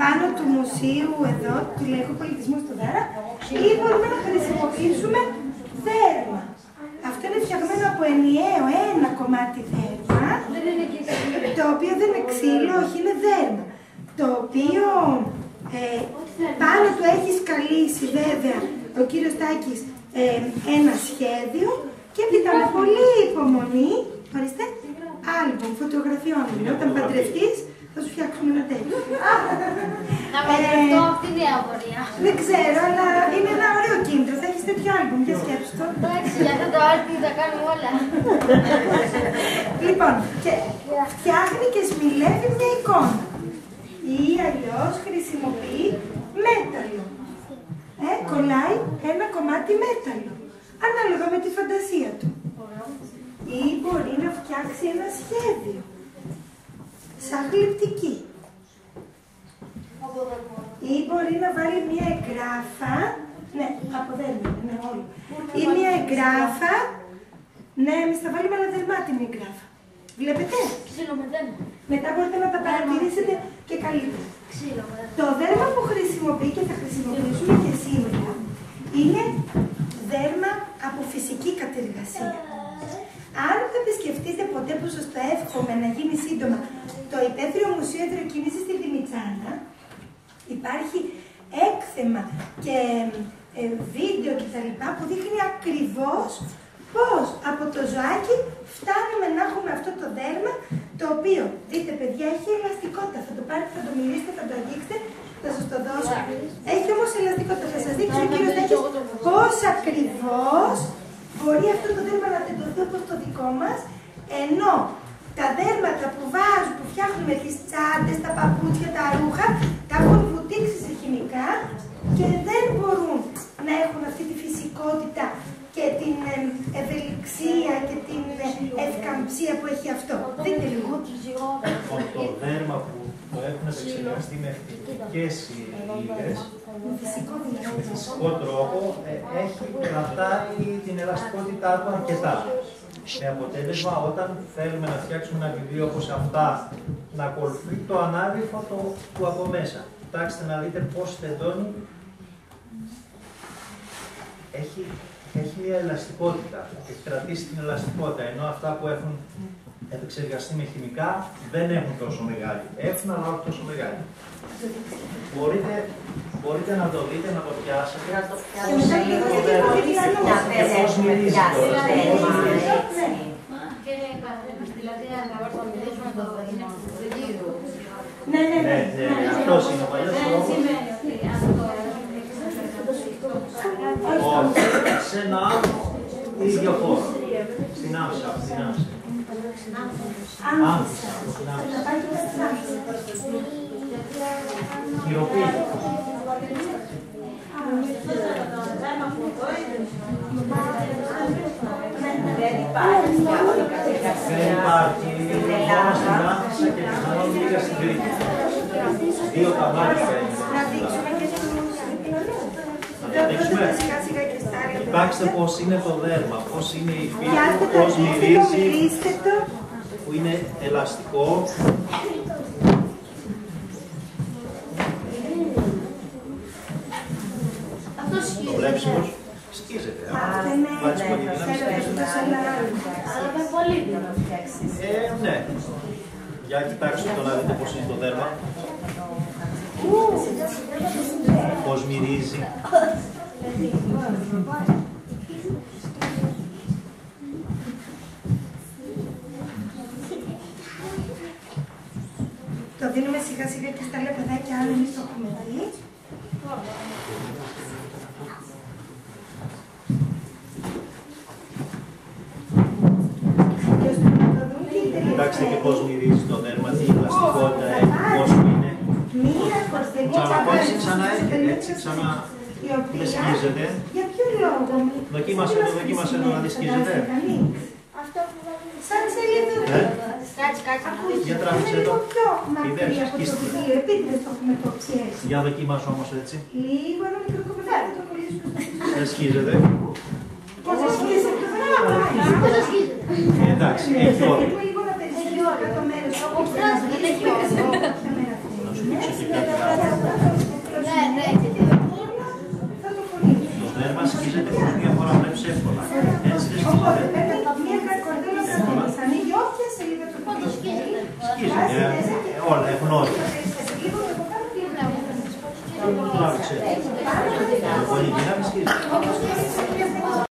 πάνω του μουσείου εδώ, του Λαϊκού Πολιτισμού στο Δάρα, ή μπορούμε να χρησιμοποιήσουμε δέρμα. Αυτό είναι φτιαγμένο από ενιαίο ένα κομμάτι δέρμα, το οποίο δεν είναι ξύλο, όχι, είναι δέρμα. Το οποίο πάνω του έχει σκαλίσει βέβαια ο κύριος Τάκης ένα σχέδιο και έπειτα με πολύ υπομονή, ορίστε, άλμπομ φωτογραφιών. Όταν παντρευτείς θα σου φτιάξουμε ένα τέτοιο. Να παντρευτώ αυτή την απορία. Δεν ξέρω, αλλά είναι ένα ωραίο κίνητρο. Θα έχεις τέτοιο άλμπομ και σκέψου το. Εντάξει, για αυτό το άρτη τα κάνουμε όλα. Λοιπόν, και φτιάχνει και σμιλεύει μια εικόνα. Ή αλλιώς χρησιμοποιεί μέταλλο. Κολλάει ένα κομμάτι μέταλλο. Ανάλογα με τη φαντασία του. Ή μπορεί να φτιάξει ένα σχέδιο. Σαν γλυπτική. Ή μπορεί να βάλει μια εγγράφα. Ναι, από δέρμα, ναι, όλο. Ή μια εγγράφα. Ναι, εμείς θα βάλουμε ένα δερμάτινη εγγράφα. Βλέπετε? Ξύλο με δέρμα. Μετά μπορείτε να τα παρατηρήσετε και καλύτερα. Το δέρμα που χρησιμοποιεί και θα χρησιμοποιήσουμε και σήμερα είναι δέρμα από φυσική κατεργασία. Αν το επισκεφτείτε ποτέ, που σας το εύχομαι να γίνει σύντομα, το Υπαίθριο Μουσείο Υδροκίνησης στη Δημητσάνα, υπάρχει έκθεμα και βίντεο κτλ. Που δείχνει ακριβώς πώς από το ζωάκι φτάνουμε να έχουμε αυτό το δέρμα, το οποίο, δείτε παιδιά, έχει ελαστικότητα. Θα το πάρετε, θα το μιλήσετε, θα το αγγίξετε, θα σας το δώσω. Έχει όμως ελαστικότητα. Θα σας δείξω ο κύριος Τάκης πώς ακριβώς μπορεί αυτό το δέρμα να τεντωθεί όπως το δικό μας, ενώ τα δέρματα που βάζουν, που φτιάχνουμε τις τσάντες, τα παπούτσια, τα ρούχα, τα έχουν βουτήξει σε χημικά και δεν μπορούν να έχουν αυτή τη φυσικότητα και την ευελιξία και την ευκαμψία που έχει αυτό. Δείτε λίγο. Το δέρμα που το έχουν επεξεργαστεί με φυσικές ύλες, με φυσικό τρόπο, κρατάει την ελαστικότητά του αρκετά. Με αποτέλεσμα, όταν θέλουμε να φτιάξουμε ένα βιβλίο όπως αυτά, να ακολουθεί το ανάγλυφο του από μέσα. Κοιτάξτε να δείτε πώς τεντώνει. Έχει μια ελαστικότητα, έχει κρατήσει την ελαστικότητα, ενώ αυτά που έχουν επεξεργαστεί με χημικά δεν έχουν τόσο μεγάλη. Έχουν, αλλά όχι τόσο μεγάλη. Μπορείτε να το δείτε, να το πιάσετε. Και πώς μυρίζει τώρα. Δηλαδή, να μιλήσουμε το δελτίο. Ναι, αυτός είναι ο παλιός τρόπος. Όχι, σε ένα άλλο ίδιο χώρο. Στην άμψα, στην άμψα. Άμψα, στην άμψα. Χειροποίητη. Δεν υπάρχει διάφορα κατεργασία. Δεν υπάρχει. Μόνο στην άμψα και πιθανόν λίγα στην Κρήτη. Δύο καμάρια είναι. Κοιτάξτε πώς είναι το δέρμα, πώς είναι η φύση, πώς μυρίζει, που είναι ελαστικό. Το βλέπεις πως σκίζεται. Βάλεις πολύ δύναμη, σκίζεται. Αλλά με πολύ δύναμη. Ναι. Για κοιτάξτε το να δείτε πώς είναι το δέρμα. Πώς μυρίζει. Το δίνουμε σιγά σιγά και στα άλλα παιδάκια, αν εμείς το έχουμε δει. Κοιτάξτε και πώς μυρίζει το δέρμα, τι ελαστικότητα έχει, πόσο είναι. Ξαναπάτησε, ξανά έρχεται, έτσι, ξανά δεν σκίζεται. Για ποιο λόγο? Δοκίμασε να δει σκίζεται. Αυτό που βάλουμε. Σαν σελίδα. Για τράβηξε το. Μακρύ από το βιβλίο, επίτηδες το έχουμε κόψει έτσι. Για δοκίμασε όμως έτσι. Λίγο ένα μικρό κομμάτι το κολλήσουμε. Δεν σκίζεται. Πώς δεν σκίζεται? Εντάξει, έχει όριο. Λίγο να περισσότερο κάτω μέρος. Όχι, δεν έχει όριο. Να σου δείξω και κάτι δέρμα σκίζεται χωρίς μία φορά, βλέπεις εύκολα. Έτσι δεν Οπότε, σκίζεται. μία καρκοντέλα θα ανοίγει όποια σελίδα του βιβλίου. Σκίζεται, όλα έχουν όρια. Τώρα ξέρετε. Μπορεί και να μην σκίζεται.